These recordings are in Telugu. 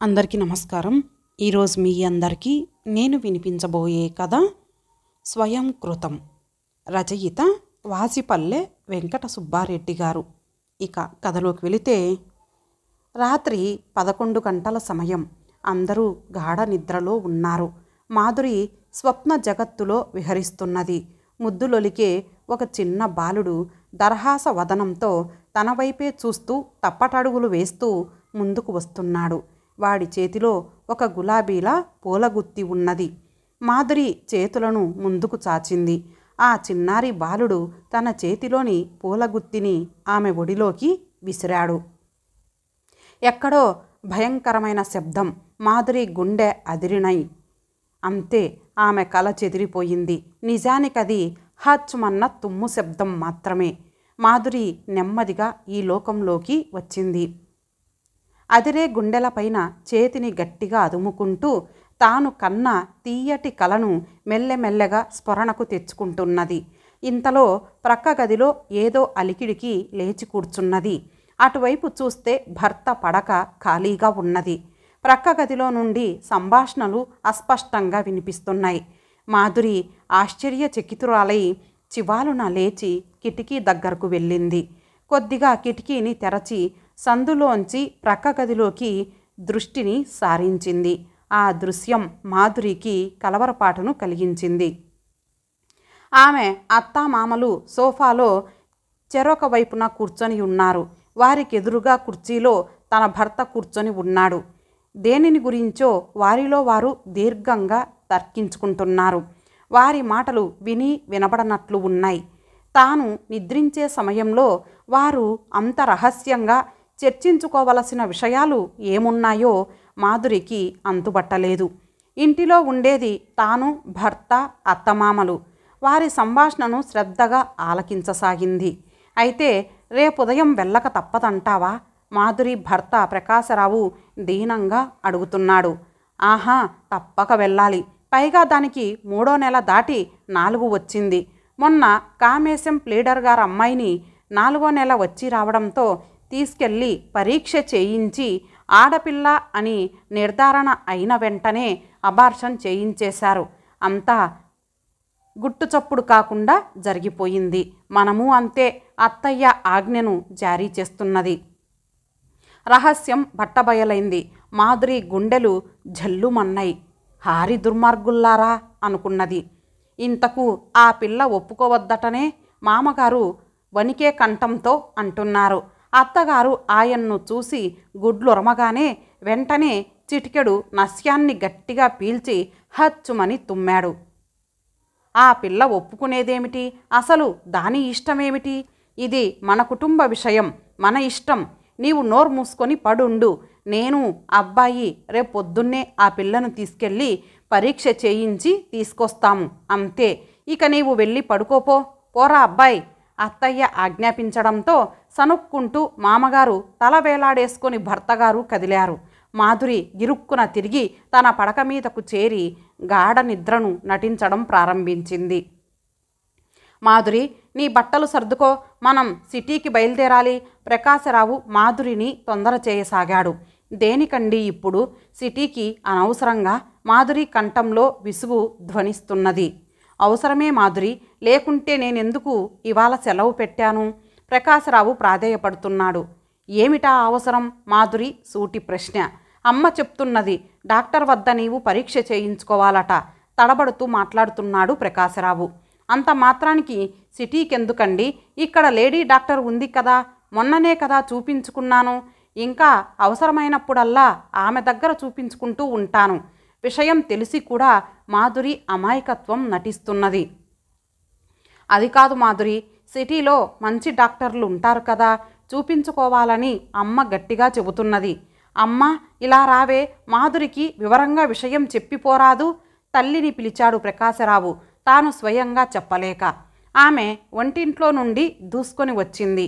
అందరికీ నమస్కారం. ఈరోజు మీ అందరికీ నేను వినిపించబోయే కథ స్వయం కృతం. రచయిత వాసిపల్లె వెంకట సుబ్బారెడ్డి గారు. ఇక కథలోకి వెళితే, రాత్రి 11 గంటల సమయం. అందరూ గాఢ నిద్రలో ఉన్నారు. మాధురి స్వప్న జగత్తులో విహరిస్తున్నది. ముద్దులొలికే ఒక చిన్న బాలుడు దరహాస వదనంతో తన వైపే చూస్తూ తప్పటడుగులు వేస్తూ ముందుకు వస్తున్నాడు. వాడి చేతిలో ఒక గులాబీలా పూలగుత్తి ఉన్నది. మాధురి చేతులను ముందుకు చాచింది. ఆ చిన్నారి బాలుడు తన చేతిలోని పూలగుత్తిని ఆమె ఒడిలోకి విసిరాడు. ఎక్కడో భయంకరమైన శబ్దం. మాధురి గుండె అదిరినై. అంతే, ఆమె కల చెదిరిపోయింది. నిజానికది హచ్మన్న తుమ్ము శబ్దం మాత్రమే. మాధురి నెమ్మదిగా ఈ లోకంలోకి వచ్చింది. అదిరే గుండెలపైన చేతిని గట్టిగా అదుముకుంటూ తాను కన్న తీయటి కలను మెల్లెమెల్లగా స్ఫురణకు తెచ్చుకుంటున్నది. ఇంతలో ప్రక్క గదిలో ఏదో అలికిడికి లేచి కూర్చున్నది. అటువైపు చూస్తే భర్త పడక ఖాళీగా ఉన్నది. ప్రక్క గదిలో నుండి సంభాషణలు అస్పష్టంగా వినిపిస్తున్నాయి. మాధురి ఆశ్చర్యచకితురాలై చివాలున లేచి కిటికీ దగ్గరకు వెళ్ళింది. కొద్దిగా కిటికీని తెరచి సందులోంచి ప్రక్క గదిలోకి దృష్టిని సారించింది. ఆ దృశ్యం మాధురికి కలవరపాటును కలిగించింది. ఆమె అత్తామామలు సోఫాలో చెరొక వైపున కూర్చొని ఉన్నారు. వారికెదురుగా కుర్చీలో తన భర్త కూర్చొని ఉన్నాడు. దేనిని గురించో వారిలో వారు దీర్ఘంగా తర్కించుకుంటున్నారు. వారి మాటలు వినబడనట్లు ఉన్నాయి. తాను నిద్రించే సమయంలో వారు అంత రహస్యంగా చర్చించుకోవలసిన విషయాలు ఏమున్నాయో మాధురికి అంతుబట్టలేదు. ఇంటిలో ఉండేది తాను, భర్త, అత్తమామలు. వారి సంభాషణను శ్రద్ధగా ఆలకించసాగింది. అయితే రేపుదయం వెళ్ళక తప్పదంటావా? మాధురి భర్త ప్రకాశరావు దీనంగా అడుగుతున్నాడు. ఆహా, తప్పక వెళ్ళాలి. పైగా దానికి 3వ నెల దాటి 4 వచ్చింది. మొన్న కామేశం ప్లీడర్ గారు అమ్మాయిని 4వ నెల వచ్చి రావడంతో తీసుకెళ్ళి పరీక్ష చేయించి ఆడపిల్ల అని నిర్ధారణ అయిన వెంటనే అబార్షన్ చేయించేశారు. అంతా గుట్టుచప్పుడు కాకుండా జరిగిపోయింది. మనము అంతే. అత్తయ్య ఆజ్ఞను జారీ చేస్తున్నది. రహస్యం బట్టబయలైంది. మాధురి గుండెలు జల్లుమన్నాయి. హారి దుర్మార్గుల్లారా అనుకున్నది. ఇంతకు ఆ పిల్ల ఒప్పుకోవద్దటనే మామగారు వణికే కంఠంతో అంటున్నారు. అత్తగారు ఆయన్ను చూసి గుడ్లురమగానే వెంటనే చిటికెడు నస్యాన్ని గట్టిగా పీల్చి హచ్చుమని తుమ్మాడు. ఆ పిల్ల ఒప్పుకునేదేమిటి? అసలు దాని ఇష్టమేమిటి? ఇది మన కుటుంబ విషయం, మన ఇష్టం. నీవు నోరు మూసుకొని పడుండు. నేను అబ్బాయి రేపొద్దున్నే ఆ పిల్లను తీసుకెళ్ళి పరీక్ష చేయించి తీసుకొస్తాము. అంతే. ఇక నీవు వెళ్ళి పడుకోపో. పోరా అబ్బాయి. అత్తయ్య ఆజ్ఞాపించడంతో సనుక్కుంటూ మామగారు తల వేలాడేసుకొని భర్తగారు కదిలారు. మాధురి గిరుక్కున తిరిగి తన పడక మీదకు చేరి గాఢ నిద్రను నటించడం ప్రారంభించింది. మాధురి, నీ బట్టలు సర్దుకో, మనం సిటీకి బయలుదేరాలి. ప్రకాశరావు మాధురిని తొందర చేయసాగాడు. దేనికండి ఇప్పుడు సిటీకి అనవసరంగా? మాధురి కంఠంలో విసుగు ధ్వనిస్తున్నది. అవసరమే మాధురి, లేకుంటే నేనెందుకు ఇవాళ సెలవు పెట్టాను? ప్రకాశరావు ప్రాధేయపడుతున్నాడు. ఏమిటా అవసరం? మాధురి సూటి ప్రశ్న. అమ్మ చెప్తున్నది. డాక్టర్ వద్ద నీవు పరీక్ష చేయించుకోవాలట. తడబడుతూ మాట్లాడుతున్నాడు ప్రకాశరావు. అంత మాత్రానికి సిటీకెందుకండి? ఇక్కడ లేడీ డాక్టర్ ఉంది కదా, మొన్ననే కదా చూపించుకున్నాను. ఇంకా అవసరమైనప్పుడల్లా ఆమె దగ్గర చూపించుకుంటూ ఉంటాను. విషయం తెలిసి కూడా మాధురి అమాయకత్వం నటిస్తున్నది. అది కాదు మాధురి, సిటీలో మంచి డాక్టర్లు ఉంటారు కదా, చూపించుకోవాలని అమ్మ గట్టిగా చెబుతున్నది. అమ్మ, ఇలా రావే. మాధురికి వివరంగా విషయం చెప్పిపోరాదు? తల్లిని పిలిచాడు ప్రకాశరావు, తాను స్వయంగా చెప్పలేక. ఆమె వంటింట్లో నుండి దూసుకొని వచ్చింది.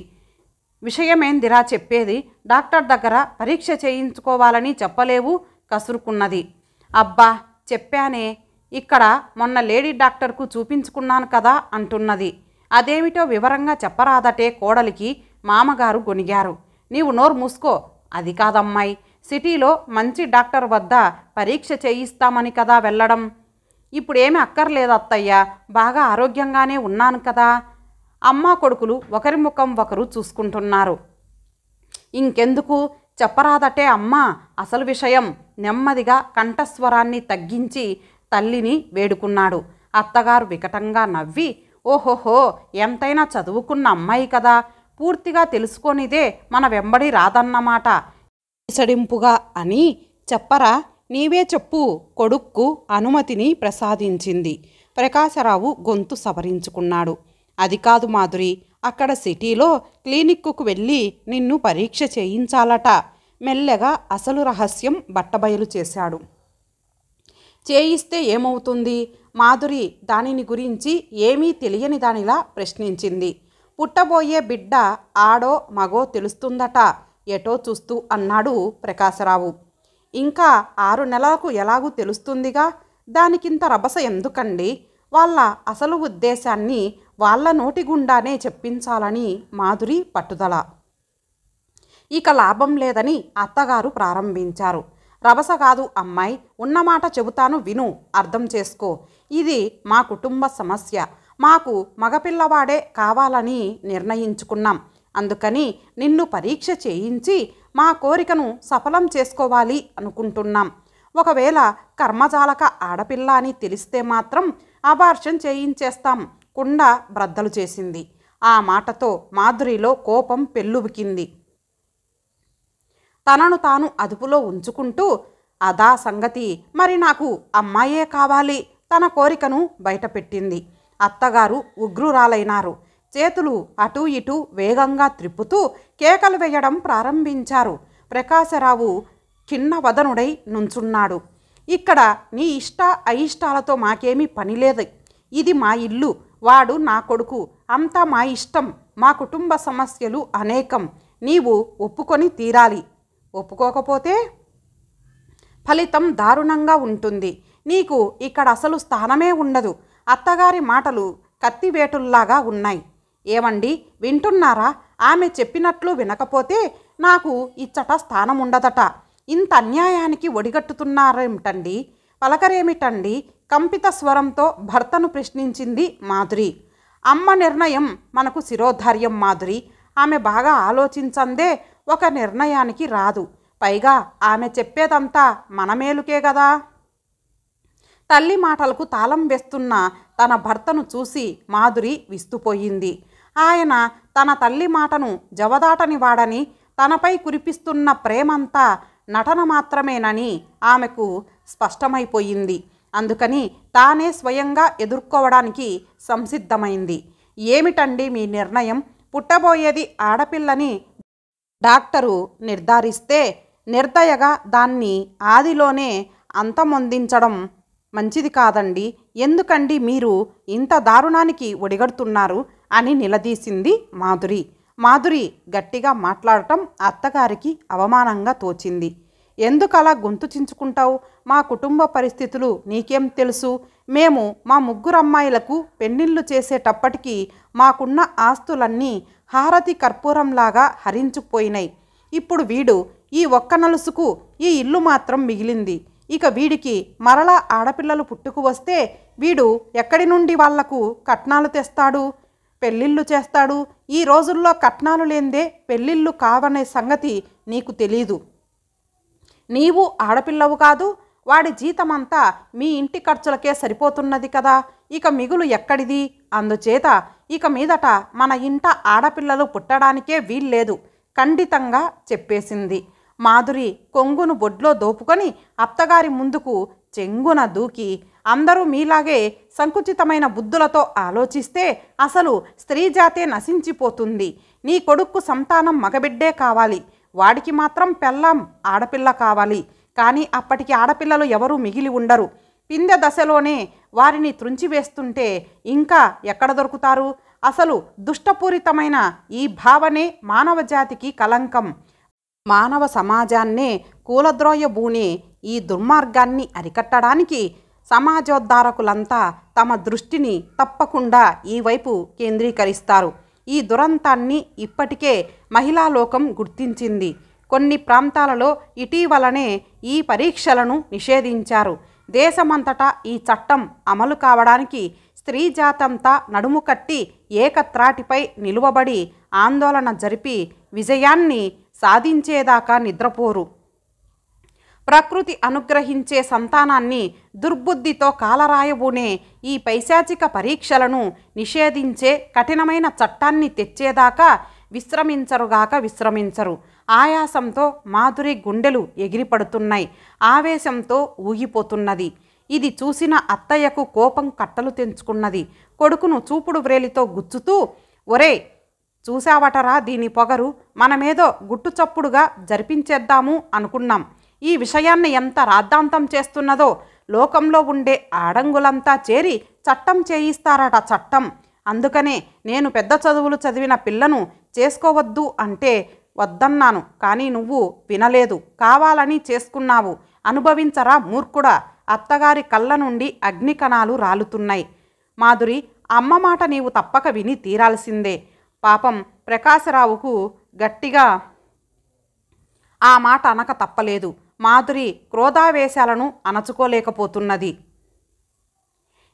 విషయమేందిరా చెప్పేది? డాక్టర్ దగ్గర పరీక్ష చేయించుకోవాలని చెప్పలేవు? కసురుకున్నది. అబ్బా, చెప్పానే. ఇక్కడ మొన్న లేడీ డాక్టర్కు చూపించుకున్నాను కదా అంటున్నది. అదేమిటో వివరంగా చెప్పరాదటే కోడలికి మామగారు గొనిగారు. నీవు నోరు మూసుకో. అది కాదమ్మాయి, సిటీలో మంచి డాక్టర్ వద్ద పరీక్ష చేయిస్తామని కదా వెళ్ళడం. ఇప్పుడేమీ అక్కర్లేదు అత్తయ్య, బాగా ఆరోగ్యంగానే ఉన్నాను కదా. అమ్మ కొడుకులు ఒకరి ముఖం ఒకరు చూసుకుంటున్నారు. ఇంకెందుకు చెప్పరాదటే అమ్మ అసలు విషయం. నెమ్మదిగా కంఠస్వరాన్ని తగ్గించి తల్లిని వేడుకున్నాడు. అత్తగారు వికటంగా నవ్వి, ఓహోహో, ఎంతైనా చదువుకున్న అమ్మాయి కదా, పూర్తిగా తెలుసుకొనిదే మన వెంబడి రాదన్నమాట ఈసడింపుగా అని. చెప్పరా, నీవే చెప్పు, కొడుక్కు అనుమతిని ప్రసాదించింది. ప్రకాశరావు గొంతు సవరించుకున్నాడు. అది కాదు మాధురి, అక్కడ సిటీలో క్లినిక్కు వెళ్ళి నిన్ను పరీక్ష చేయించాలట. మెల్లగా అసలు రహస్యం బట్టబయలు చేశాడు. చేయిస్తే ఏమవుతుంది? మాధురి దానిని గురించి ఏమీ తెలియని దానిలా ప్రశ్నించింది. పుట్టబోయే బిడ్డ ఆడో మగో తెలుస్తుందట ఎటో చూస్తూ అన్నాడు ప్రకాశరావు. ఇంకా 6 నెలలకు ఎలాగూ తెలుస్తుందిగా, దానికింత రభస ఎందుకండి? వాళ్ళ అసలు ఉద్దేశాన్ని వాళ్ళ నోటి గుండానే చెప్పించాలని మాధురి పట్టుదల. ఇక లాభం లేదని అత్తగారు ప్రారంభించారు. రభస కాదు అమ్మాయి, ఉన్నమాట చెబుతాను విను, అర్థం చేసుకో. ఇది మా కుటుంబ సమస్య. మాకు మగపిల్లవాడే కావాలని నిర్ణయించుకున్నాం. అందుకని నిన్ను పరీక్ష చేయించి మా కోరికను సఫలం చేసుకోవాలి అనుకుంటున్నాం. ఒకవేళ కర్మజాలక ఆడపిల్ల అని తెలిస్తే మాత్రం అబార్షన్ చేయించేస్తాం, కుండ బ్రద్దలు చేసింది. ఆ మాటతో మాధురిలో కోపం పెల్లుబికింది. తనను తాను అదుపులో ఉంచుకుంటూ, అదా సంగతి, మరి నాకు అమ్మాయే కావాలి, తన కోరికను బయటపెట్టింది. అత్తగారు ఉగ్రురాలైనారు. చేతులు అటూ ఇటూ వేగంగా త్రిప్పుతూ కేకలు వేయడం ప్రారంభించారు. ప్రకాశరావు ఖిన్నవదనుడై నుంచున్నాడు. ఇక్కడ నీ ఇష్ట అయిష్టాలతో మాకేమీ పనిలేదు. ఇది మా ఇల్లు, వాడు నా కొడుకు, అంతా మా ఇష్టం. మా కుటుంబ సమస్యలు అనేకం, నీవు ఒప్పుకొని తీరాలి. ఒప్పుకోకపోతే ఫలితం దారుణంగా ఉంటుంది. నీకు ఇక్కడ అసలు స్థానమే ఉండదు. అత్తగారి మాటలు కత్తివేటుల్లాగా ఉన్నాయి. ఏమండి, వింటున్నారా? ఆమె చెప్పినట్లు వినకపోతే నాకు ఇచ్చట స్థానం ఉండదట. ఇంత అన్యాయానికి ఒడిగట్టుతున్నారేమిటండి? పలకరేమిటండి? కంపిత స్వరంతో భర్తను ప్రశ్నించింది మాధురి. అమ్మ నిర్ణయం మనకు శిరోధార్యం మాధురి. ఆమె బాగా ఆలోచించందే ఒక నిర్ణయానికి రాదు. పైగా ఆమె చెప్పేదంతా మన మేలుకే కదా. తల్లి మాటలకు తాళం వేస్తున్న తన భర్తను చూసి మాధురి విస్తుపోయింది. ఆయన తన తల్లి మాటను జవదాటని వాడని, తనపై కురిపిస్తున్న ప్రేమంతా నటన మాత్రమేనని ఆమెకు స్పష్టమైపోయింది. అందుకని తానే స్వయంగా ఎదుర్కోవడానికి సంసిద్ధమైంది. ఏమిటండి మీ నిర్ణయం? పుట్టబోయేది ఆడపిల్లని డాక్టరు నిర్ధారిస్తే నిర్దయగా దాన్ని ఆదిలోనే అంతమొందించడం మంచిది కాదండి. ఎందుకండి మీరు ఇంత దారుణానికి ఒడిగడుతున్నారు అని నిలదీసింది మాధురి. మాధురి గట్టిగా మాట్లాడటం అత్తగారికి అవమానంగా తోచింది. ఎందుకలా గొంతు చించుకుంటావు? మా కుటుంబ పరిస్థితులు నీకేం తెలుసు? మేము మా 3 అమ్మాయిలకు పెళ్లిళ్ళు చేసేటప్పటికీ మాకున్న ఆస్తులన్నీ హారతి కర్పూరంలాగా హరించుపోయినాయి. ఇప్పుడు వీడు ఈ ఒక్క నలుసుకు ఈ ఇల్లు మాత్రం మిగిలింది. ఇక వీడికి మరలా ఆడపిల్లలు పుట్టుకు వస్తే వీడు ఎక్కడి నుండి వాళ్లకు కట్నాలు తెస్తాడు, పెళ్ళిళ్ళు చేస్తాడు? ఈ రోజుల్లో కట్నాలు లేందే పెళ్ళిళ్ళు కావనే సంగతి నీకు తెలీదు. నీవు ఆడపిల్లవు కాదు. వాడి జీతమంతా మీ ఇంటి ఖర్చులకే సరిపోతున్నది కదా, ఇక మిగులు ఎక్కడిది? అందుచేత ఇక మీదట మన ఇంట ఆడపిల్లలు పుట్టడానికే వీల్లేదు ఖండితంగా చెప్పేసింది. మాధురి కొంగును బొడ్లో దోపుకొని అత్తగారి ముందుకు చెంగున దూకి, అందరూ మీలాగే సంకుచితమైన బుద్ధులతో ఆలోచిస్తే అసలు స్త్రీజాతే నశించిపోతుంది. నీ కొడుక్కు సంతానం మగబిడ్డే కావాలి, వాడికి మాత్రం పెళ్ళాం ఆడపిల్ల కావాలి. కానీ అప్పటికి ఆడపిల్లలు ఎవరూ మిగిలి ఉండరు. పిందె దశలోనే వారిని త్రుంచివేస్తుంటే ఇంకా ఎక్కడ దొరుకుతారు? అసలు దుష్టపూరితమైన ఈ భావనే మానవ జాతికి కలంకం. మానవ సమాజాన్నే కూలద్రోయబూనే ఈ దుర్మార్గాన్ని అరికట్టడానికి సమాజోద్ధారకులంతా తమ దృష్టిని తప్పకుండా ఈ వైపు కేంద్రీకరిస్తారు. ఈ దురంతాన్ని ఇప్పటికే మహిళా లోకం గుర్తించింది. కొన్ని ప్రాంతాలలో ఇటీవలనే ఈ పరీక్షలను నిషేధించారు. దేశమంతటా ఈ చట్టం అమలు కావడానికి స్త్రీ జాతంతా నడుము కట్టి ఏకత్రాటిపై నిలువబడి ఆందోళన జరిపి విజయాన్ని సాధించేదాకా నిద్రపోరు. ప్రకృతి అనుగ్రహించే సంతానాన్ని దుర్బుద్ధితో కాలరాయబూనే ఈ పైశాచిక పరీక్షలను నిషేధించే కఠినమైన చట్టాన్ని తెచ్చేదాకా విశ్రమించరు. ఆయాసంతో మాధురి గుండెలు ఎగిరిపడుతున్నాయి. ఆవేశంతో ఊగిపోతున్నది. ఇది చూసిన అత్తయ్యకు కోపం కట్టలు తెంచుకున్నది. కొడుకును చూపుడు వ్రేలితో గుచ్చుతూ, ఒరే చూసావటరా దీని పొగరు, మనమేదో గుట్టుచప్పుడుగా జరిపించేద్దాము అనుకున్నాం. ఈ విషయాన్ని ఎంత రాద్ధాంతం చేస్తున్నదో. లోకంలో ఉండే ఆడంగులంతా చేరి చట్టం చేయిస్తారట చట్టం. అందుకనే నేను పెద్ద చదువులు చదివిన పిల్లను చేసుకోవద్దు అంటే వద్దన్నాను. కానీ నువ్వు వినలేదు, కావాలని చేసుకున్నావు. అనుభవించరా మూర్ఖుడా. అత్తగారి కళ్ళ నుండి అగ్నికణాలు రాలుతున్నాయి. మాధురి, అమ్మ మాట నీవు తప్పక విని తీరాల్సిందే. పాపం ప్రకాశరావుకు గట్టిగా ఆ మాట అనక తప్పలేదు. మాధురి క్రోధావేశాలను అణచుకోలేకపోతున్నది.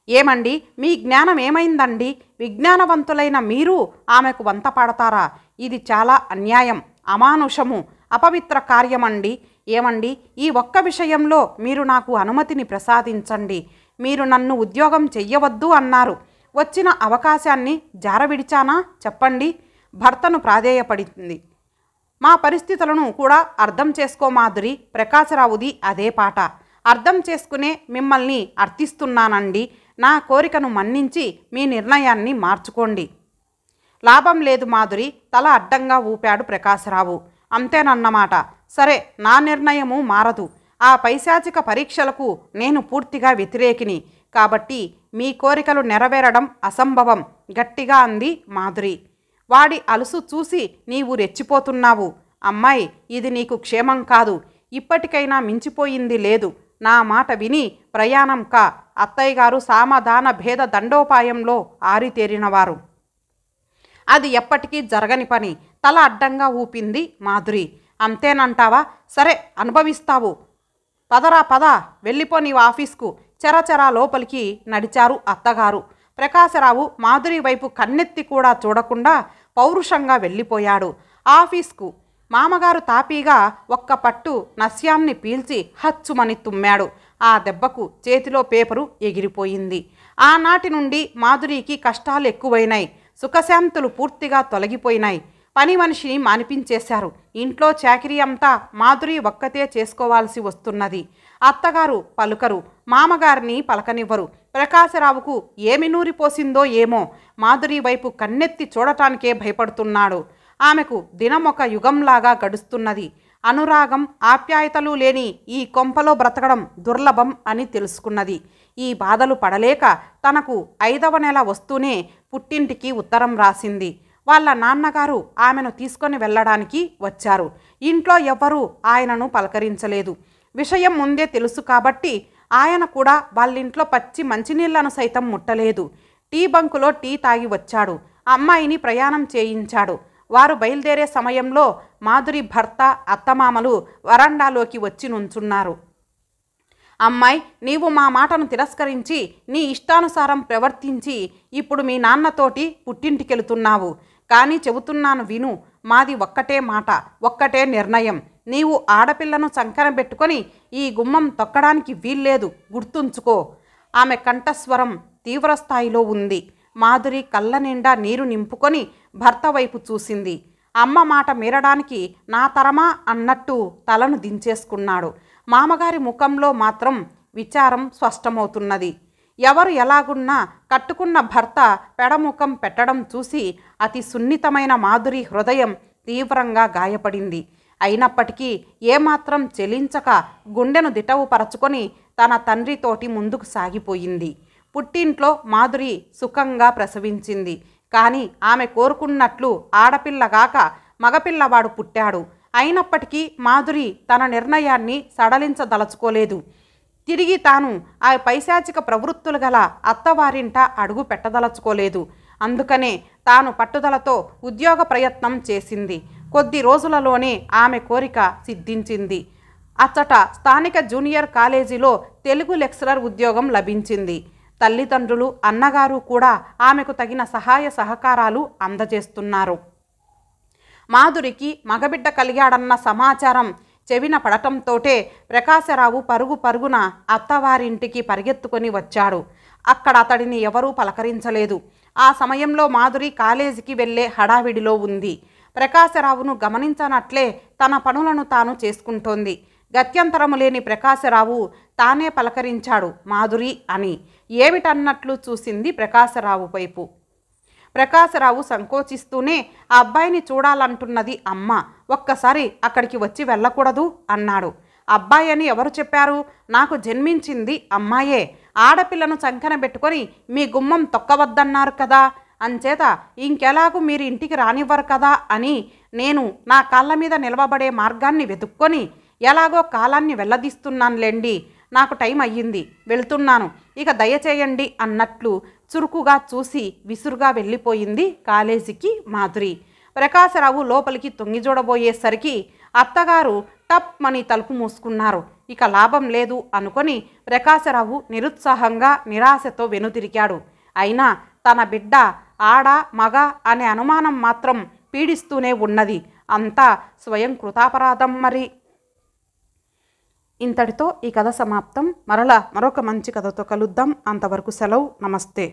ఏమండి, మీ జ్ఞానం ఏమైందండి? విజ్ఞానవంతులైన మీరు ఆమెకు వంత పాడతారా? ఇది చాలా అన్యాయం, అమానుషము, అపవిత్ర కార్యమండి. ఏమండి, ఈ ఒక్క విషయంలో మీరు నాకు అనుమతిని ప్రసాదించండి. మీరు నన్ను ఉద్యోగం చెయ్యవద్దు అన్నారు. వచ్చిన అవకాశాన్ని జారవిడిచానా చెప్పండి? భర్తను ప్రాధేయపడింది. మా పరిస్థితులను కూడా అర్థం చేసుకో మాధురి. ప్రకాశరావుది అదే పాట. అర్థం చేసుకునే మిమ్మల్ని అర్థిస్తున్నానండి. నా కోరికను మన్నించి మీ నిర్ణయాన్ని మార్చుకోండి. లాభం లేదు మాధురి, తల అడ్డంగా ఊపాడు ప్రకాశరావు. అంతేనన్నమాట. సరే, నా నిర్ణయము మారదు. ఆ పైశాచిక పరీక్షలకు నేను పూర్తిగా వ్యతిరేకిని. కాబట్టి మీ కోరికలు నెరవేరడం అసంభవం, గట్టిగా అంది మాధురి. వాడి అలుసు చూసి నీవు రెచ్చిపోతున్నావు. అమ్మాయి, ఇది నీకు క్షేమం కాదు. ఇప్పటికైనా మించిపోయింది లేదు. నా మాట విని ప్రయాణం కా. అత్తయ్య గారు సామధాన భేద దండోపాయంలో ఆరితేరినవారు. అది ఎప్పటికీ జరగని పని. తల అడ్డంగా ఊపింది మాధురి. అంతేనంటావా? సరే, అనుభవిస్తావు. పదరా పద, వెళ్ళిపో నీవు ఆఫీస్కు. చెరచెరా లోపలికి నడిచారు అత్తగారు. ప్రకాశరావు మాధురి వైపు కన్నెత్తి కూడా చూడకుండా పౌరుషంగా వెళ్ళిపోయాడు ఆఫీస్కు. మామగారు తాపీగా ఒక్క పట్టు నస్యాన్ని పీల్చి హచ్చుమని తుమ్మాడు. ఆ దెబ్బకు చేతిలో పేపరు ఎగిరిపోయింది. ఆనాటి నుండి మాధురికి కష్టాలు ఎక్కువైనాయి. సుఖశాంతులు పూర్తిగా తొలగిపోయినాయి. పని మనిషిని మానిపించేశారు. ఇంట్లో చాకిరీ అంతా మాధురి ఒక్కతే చేసుకోవాల్సి వస్తున్నది. అత్తగారు పలుకరు, మామగారిని పలకనివ్వరు. ప్రకాశరావుకు ఏమి నూరిపోసిందో ఏమో, మాధురి వైపు కన్నెత్తి చూడటానికే భయపడుతున్నాడు. ఆమెకు దినమొక యుగంలాగా గడుస్తున్నది. అనురాగం, ఆప్యాయతలు లేని ఈ కొంపలో బ్రతకడం దుర్లభం అని తెలుసుకున్నది. ఈ బాధలు పడలేక తనకు 5వ నెల వస్తూనే పుట్టింటికి ఉత్తరం రాసింది. వాళ్ళ నాన్నగారు ఆమెను తీసుకొని వెళ్ళడానికి వచ్చారు. ఇంట్లో ఎవ్వరూ ఆయనను పలకరించలేదు. విషయం ముందే తెలుసు కాబట్టి ఆయన కూడా వాళ్ళింట్లో పచ్చి మంచినీళ్లను సైతం ముట్టలేదు. టీ బంకులో టీ తాగి వచ్చాడు. అమ్మాయిని ప్రయాణం చేయించాడు. వారు బయలుదేరే సమయంలో మాధురి భర్త, అత్తమామలు వరండాలోకి వచ్చి నుంచున్నారు. అమ్మాయి, నీవు మా మాటను తిరస్కరించి నీ ఇష్టానుసారం ప్రవర్తించి ఇప్పుడు మీ నాన్నతోటి పుట్టింటికెళుతున్నావు. కానీ చెబుతున్నాను విను. మాది ఒక్కటే మాట, ఒక్కటే నిర్ణయం. నీవు ఆడపిల్లను చంకనబెట్టుకొని ఈ గుమ్మం తొక్కడానికి వీల్లేదు, గుర్తుంచుకో. ఆమె కంఠస్వరం తీవ్రస్థాయిలో ఉంది. మాధురి కళ్ళ నిండా నీరు నింపుకొని భర్త వైపు చూసింది. అమ్మ మాట మీరడానికి నా తరమా అన్నట్టు తలను దించేసుకున్నాడు. మామగారి ముఖంలో మాత్రం విచారం స్పష్టమవుతున్నది. ఎవరు ఎలాగున్నా కట్టుకున్న భర్త పెడముఖం పెట్టడం చూసి అతి సున్నితమైన మాధురి హృదయం తీవ్రంగా గాయపడింది. అయినప్పటికీ ఏమాత్రం చెలించక గుండెను దిటవుపరచుకొని తన తండ్రితోటి ముందుకు సాగిపోయింది. పుట్టింట్లో మాధురి సుఖంగా ప్రసవించింది. కానీ ఆమె కోరుకున్నట్లు ఆడపిల్లగాక మగపిల్లవాడు పుట్టాడు. అయినప్పటికీ మాధురి తన నిర్ణయాన్ని సడలించదలుచుకోలేదు. తిరిగి తాను ఆ పైశాచిక ప్రవృత్తులు గల అత్తవారింట అడుగు పెట్టదలుచుకోలేదు. అందుకనే తాను పట్టుదలతో ఉద్యోగ ప్రయత్నం చేసింది. కొద్ది రోజులలోనే ఆమె కోరిక సిద్ధించింది. అచ్చట స్థానిక జూనియర్ కాలేజీలో తెలుగు లెక్చరర్ ఉద్యోగం లభించింది. తల్లిదండ్రులు, అన్నగారు కూడా ఆమెకు తగిన సహాయ సహకారాలు అందజేస్తున్నారు. మాధురికి మగబిడ్డ కలిగాడన్న సమాచారం చెవిన పడటంతోటే ప్రకాశరావు పరుగు పరుగున అత్తవారింటికి పరిగెత్తుకొని వచ్చాడు. అక్కడ అతడిని ఎవరూ పలకరించలేదు. ఆ సమయంలో మాధురి కాలేజీకి వెళ్ళే హడావిడిలో ఉంది. ప్రకాశరావును గమనించనట్లే తన పనులను తాను చేసుకుంటోంది. గత్యంతరము లేని ప్రకాశరావు తానే పలకరించాడు మాధురి అని. ఏమిటన్నట్లు చూసింది ప్రకాశరావు వైపు. ప్రకాశరావు సంకోచిస్తూనే ఆ అబ్బాయిని చూడాలంటున్నది అమ్మ, ఒక్కసారి అక్కడికి వచ్చి వెళ్ళకూడదు అన్నాడు. అబ్బాయి అని ఎవరు చెప్పారు? నాకు జన్మించింది అమ్మాయే. ఆడపిల్లను చంకన పెట్టుకొని మీ గుమ్మం తొక్కవద్దన్నారు కదా, అంచేత ఇంకెలాగూ మీరు ఇంటికి రానివ్వరు కదా అని నేను నా కాళ్ళ మీద నిలవబడే మార్గాన్ని వెతుక్కొని ఎలాగో కాలాన్ని వెళ్ళదీస్తున్నానులేండి. నాకు టైం అయ్యింది, వెళ్తున్నాను, ఇక దయచేయండి అన్నట్లు చురుకుగా చూసి విసురుగా వెళ్ళిపోయింది కాలేజీకి మాధురి. ప్రకాశరావు లోపలికి తొంగి చూడబోయేసరికి అత్తగారు టప్ మని తలుపు మూసుకున్నారు. ఇక లాభం లేదు అనుకొని ప్రకాశరావు నిరుత్సాహంగా నిరాశతో వెనుతిరిగాడు. అయినా తన బిడ్డ ఆడ మగ అనే అనుమానం మాత్రం పీడిస్తూనే ఉన్నది. అంతా స్వయం కృతాపరాధం మరి. ఇంతటితో ఈ కథ సమాప్తం. మరలా మరొక మంచి కథతో కలుద్దాం. అంతవరకు సెలవు. నమస్తే.